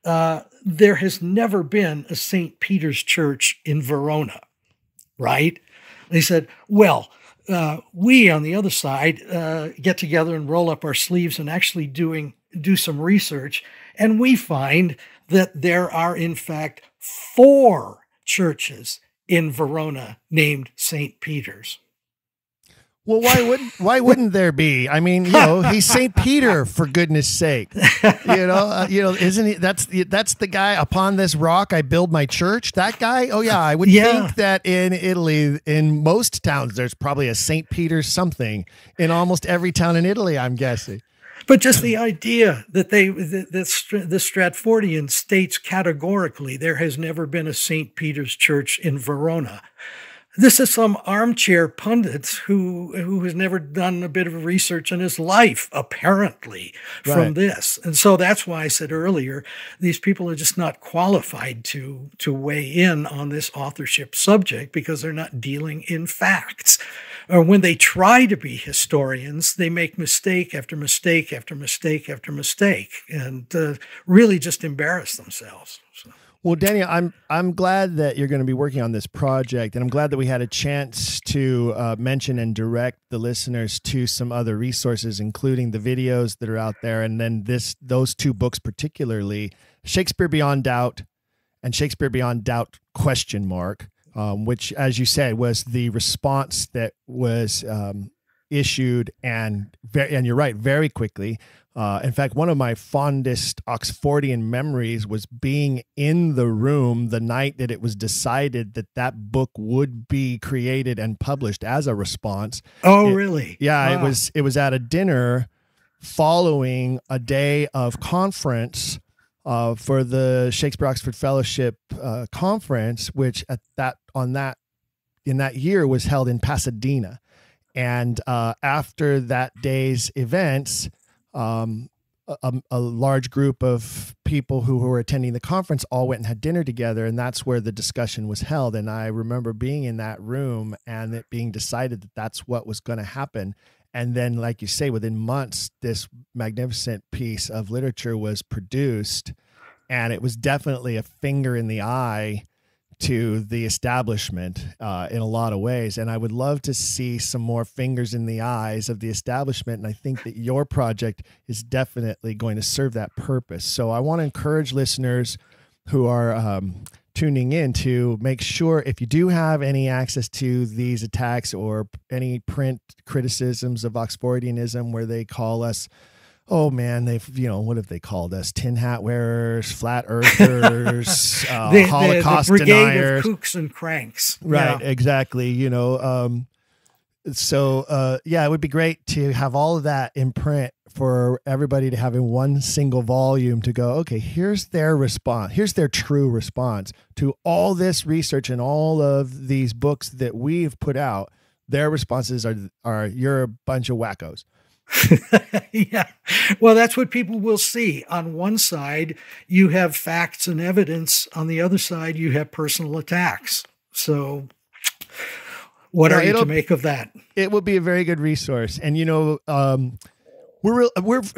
there has never been a St. Peter's Church in Verona, right? And he said, well, we on the other side get together and roll up our sleeves and actually do some research, and we find that there are, in fact, 4 churches in Verona named St. Peter's. Well, why wouldn't there be? I mean, he's St. Peter, for goodness sake. Isn't he? That's the guy. Upon this rock I build my church. That guy. Oh yeah, I would think that in Italy, in most towns, there's probably a St. Peter something in almost every town in Italy, I'm guessing. But just the idea that the Stratfordians states categorically there has never been a St. Peter's church in Verona. This is some armchair pundit who has never done a bit of research in his life, apparently, from this. And so that's why I said earlier, these people are just not qualified to weigh in on this authorship subject because they're not dealing in facts. Or when they try to be historians, they make mistake after mistake after mistake after mistake and really just embarrass themselves. So. Well, Daniel, I'm glad that you're going to be working on this project, and I'm glad that we had a chance to mention and direct the listeners to some other resources, including the videos that are out there, and then those two books particularly, Shakespeare Beyond Doubt and Shakespeare Beyond Doubt ? Which, as you said, was the response that was issued, and you're right, very quickly. In fact, one of my fondest Oxfordian memories was being in the room the night that it was decided that book would be created and published as a response. Oh, really? Yeah, wow. It was at a dinner following a day of conference for the Shakespeare Oxford Fellowship conference, which in that year was held in Pasadena. And after that day's events, a large group of people who were attending the conference all went and had dinner together, and that's where the discussion was held. And I remember being in that room and it being decided that that's what was going to happen. And then, like you say, within months, this magnificent piece of literature was produced, and it was definitely a finger in the eye to the establishment in a lot of ways. And I would love to see some more fingers in the eyes of the establishment. And I think that your project is definitely going to serve that purpose. So I want to encourage listeners who are tuning in to make sure, if you do have any access to these attacks or any print criticisms of Oxfordianism where they call us, oh man, what have they called us? Tin hat wearers, flat earthers, Holocaust the brigade deniers, of kooks and cranks. Right, Yeah. exactly. So it would be great to have all of that in print for everybody to have in one single volume to go, okay, here's their response. Here's their true response to all this research and all of these books that we've put out. Their responses are you're a bunch of wackos. Yeah. Well, that's what people will see. On one side, you have facts and evidence. On the other side, you have personal attacks. So what are you to make of that? It will be a very good resource. And, we're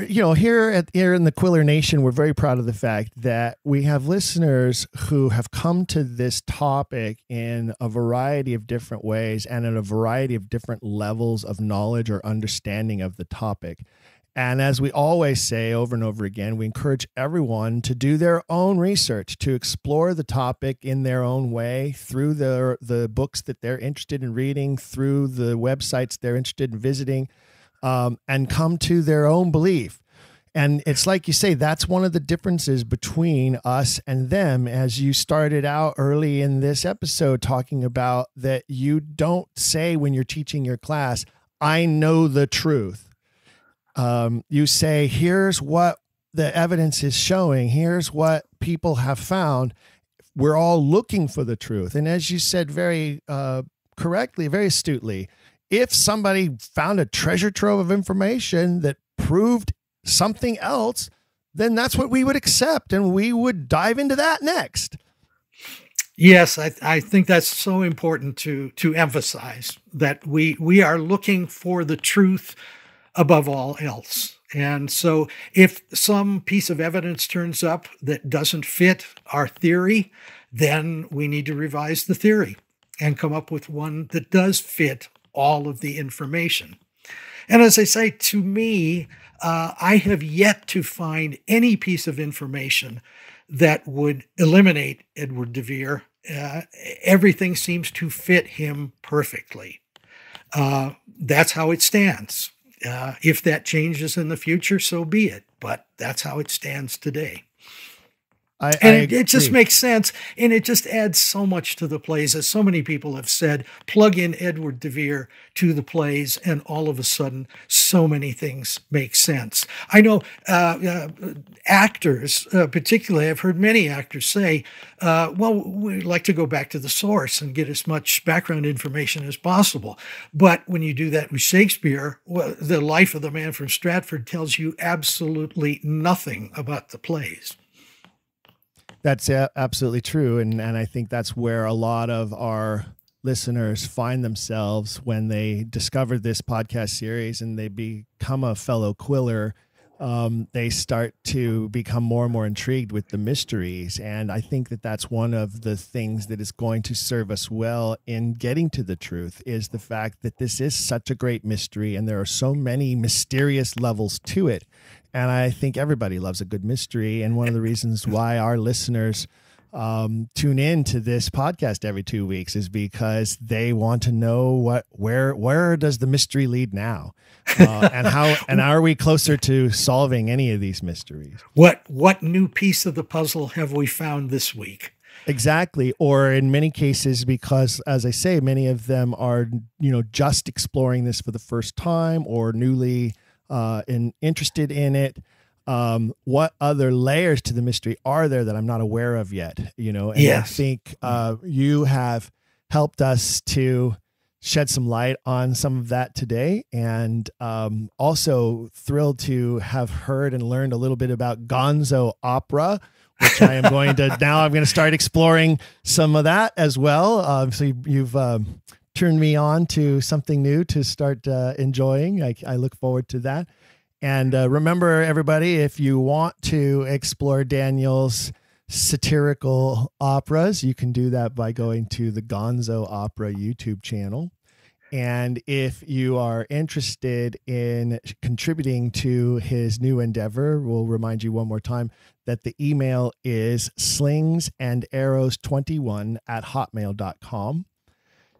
here in the Quiller Nation, we're very proud of the fact that we have listeners who have come to this topic in a variety of different ways and in a variety of different levels of knowledge or understanding of the topic. And as we always say over and over again, we encourage everyone to do their own research, to explore the topic in their own way through the books that they're interested in reading, through the websites they're interested in visiting, and come to their own belief. And it's like you say, that's one of the differences between us and them, as you started out early in this episode talking about that you don't say when you're teaching your class, I know the truth. You say, here's what the evidence is showing. Here's what people have found. We're all looking for the truth. And as you said very correctly, very astutely, if somebody found a treasure trove of information that proved something else, then that's what we would accept, and we would dive into that next. Yes, I think that's so important to emphasize that we are looking for the truth above all else. And so if some piece of evidence turns up that doesn't fit our theory, then we need to revise the theory and come up with one that does fit all of the information. And as I say, to me, I have yet to find any piece of information that would eliminate Edward de Vere. Everything seems to fit him perfectly. That's how it stands. If that changes in the future, so be it. But that's how it stands today. It just makes sense, and it just adds so much to the plays. As so many people have said, plug in Edward de Vere to the plays, and all of a sudden, so many things make sense. I know actors, particularly, I've heard many actors say, well, we like to go back to the source and get as much background information as possible. But when you do that with Shakespeare, well, the life of the man from Stratford tells you absolutely nothing about the plays. That's absolutely true. And I think that's where a lot of our listeners find themselves when they discover this podcast series and they become a fellow Quiller. They start to become more and more intrigued with the mysteries. And I think that that's one of the things that is going to serve us well in getting to the truth, is the fact that this is such a great mystery and there are so many mysterious levels to it. And I think everybody loves a good mystery. And one of the reasons why our listeners tune in to this podcast every 2 weeks is because they want to know where does the mystery lead now, and are we closer to solving any of these mysteries? What new piece of the puzzle have we found this week? Exactly. Or in many cases, because as I say, many of them are, just exploring this for the first time or newly interested in it. What other layers to the mystery are there that I'm not aware of yet? And yes. I think you have helped us to shed some light on some of that today, and also thrilled to have heard and learned a little bit about Gonzo Opera, which I am going to start exploring some of that as well. So you've turned me on to something new to start enjoying. I look forward to that. And remember, everybody, if you want to explore Daniel's satirical operas, you can do that by going to the Gonzo Opera YouTube channel. And if you are interested in contributing to his new endeavor, we'll remind you one more time that the email is slingsandarrows21@hotmail.com.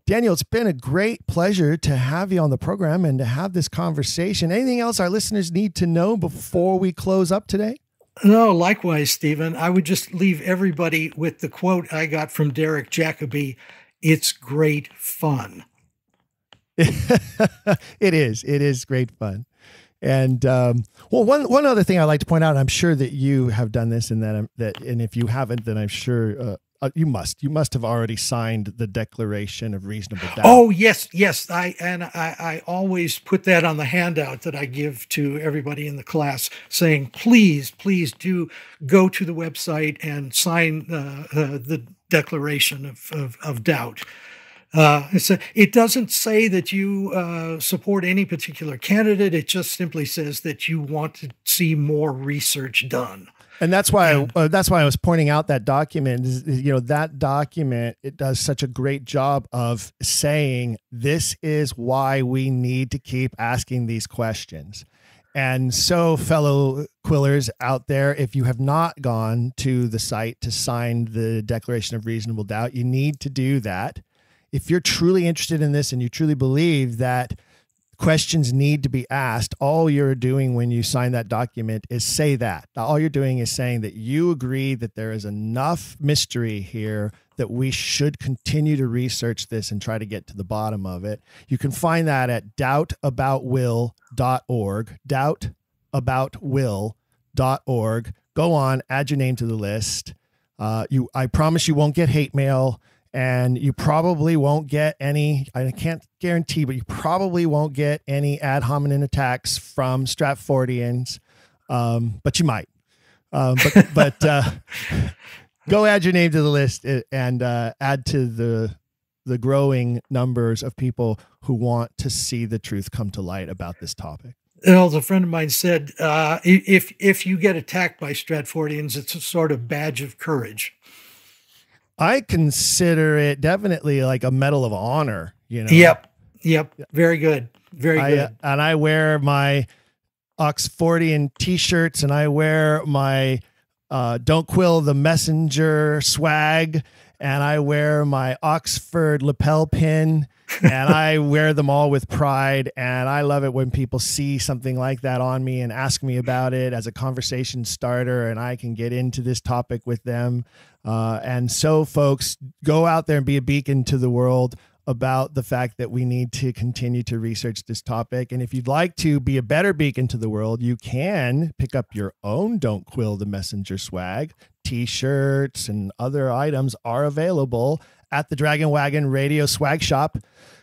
Daniel, it's been a great pleasure to have you on the program and to have this conversation. Anything else our listeners need to know before we close up today? No, likewise, Stephen. I would just leave everybody with the quote I got from Derek Jacobi: "It's great fun." It is great fun. And one other thing I'd like to point out, I'm sure that you have done this, and and if you haven't, then I'm sure you must have already signed the Declaration of Reasonable Doubt. Oh, yes. I always put that on the handout that I give to everybody in the class, saying, please do go to the website and sign the Declaration of Doubt. It doesn't say that you support any particular candidate. It just simply says that you want to see more research done. And that's why I was pointing out that document. That document, it does such a great job of saying this is why we need to keep asking these questions. And so, fellow Quillers out there, if you have not gone to the site to sign the Declaration of Reasonable Doubt, you need to do that. If you're truly interested in this and you truly believe that questions need to be asked, all you're doing when you sign that document is say that. All you're doing is saying that you agree that there is enough mystery here that we should continue to research this and try to get to the bottom of it. You can find that at doubtaboutwill.org, doubtaboutwill.org. Go on, add your name to the list. I promise you won't get hate mail. And you probably won't get any, I can't guarantee, but you probably won't get any ad hominem attacks from Stratfordians, but you might. But go add your name to the list and add to the growing numbers of people who want to see the truth come to light about this topic. As a friend of mine said, if you get attacked by Stratfordians, it's a sort of badge of courage. I consider it definitely like a medal of honor, Yep. Very good. Very good. And I wear my Oxfordian t-shirts, and I wear my Don't Quill the Messenger swag, and I wear my Oxford lapel pin, And I wear them all with pride. And I love it when people see something like that on me and ask me about it as a conversation starter, and I can get into this topic with them. And so, folks, go out there and be a beacon to the world about the fact that we need to continue to research this topic. And if you'd like to be a better beacon to the world, you can pick up your own Don't Quill the Messenger swag. T-shirts and other items are available at the Dragon Wagon Radio swag shop.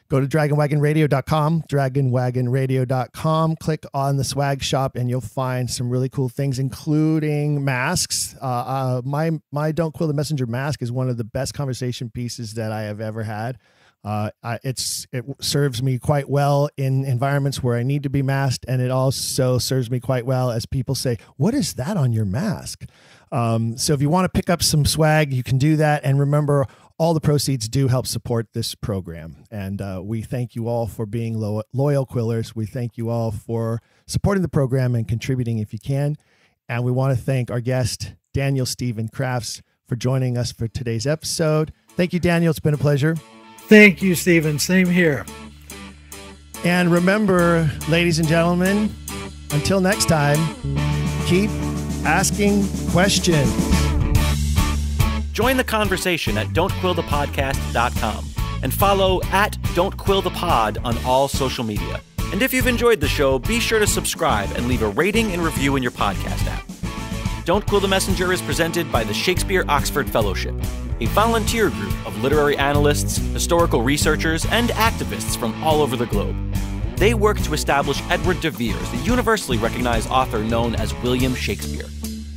Go to dragonwagonradio.com, dragonwagonradio.com, click on the swag shop, and you'll find some really cool things, including masks. My Don't Quill the Messenger mask is one of the best conversation pieces that I have ever had. It serves me quite well in environments where I need to be masked, and it also serves me quite well as people say, "What is that on your mask?" So if you want to pick up some swag, you can do that. And remember, all the proceeds do help support this program. And we thank you all for being loyal Quillers. We thank you all for supporting the program and contributing if you can. And we want to thank our guest, Daniel Stephen Crafts, for joining us for today's episode. Thank you, Daniel. It's been a pleasure. Thank you, Stephen. Same here. And remember, ladies and gentlemen, until next time, keep asking questions. Join the conversation at don'tquillthepodcast.com and follow at don'tquillthepod on all social media. And if you've enjoyed the show, be sure to subscribe and leave a rating and review in your podcast app. Don't Quill the Messenger is presented by the Shakespeare Oxford Fellowship, a volunteer group of literary analysts, historical researchers, and activists from all over the globe. They work to establish Edward de Vere's, the universally recognized author known as William Shakespeare.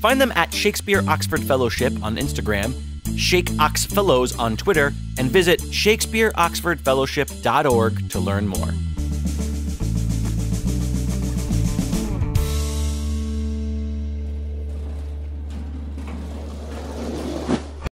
Find them at Shakespeare Oxford Fellowship on Instagram, ShakeOxFellows on Twitter, and visit ShakespeareOxfordFellowship.org to learn more.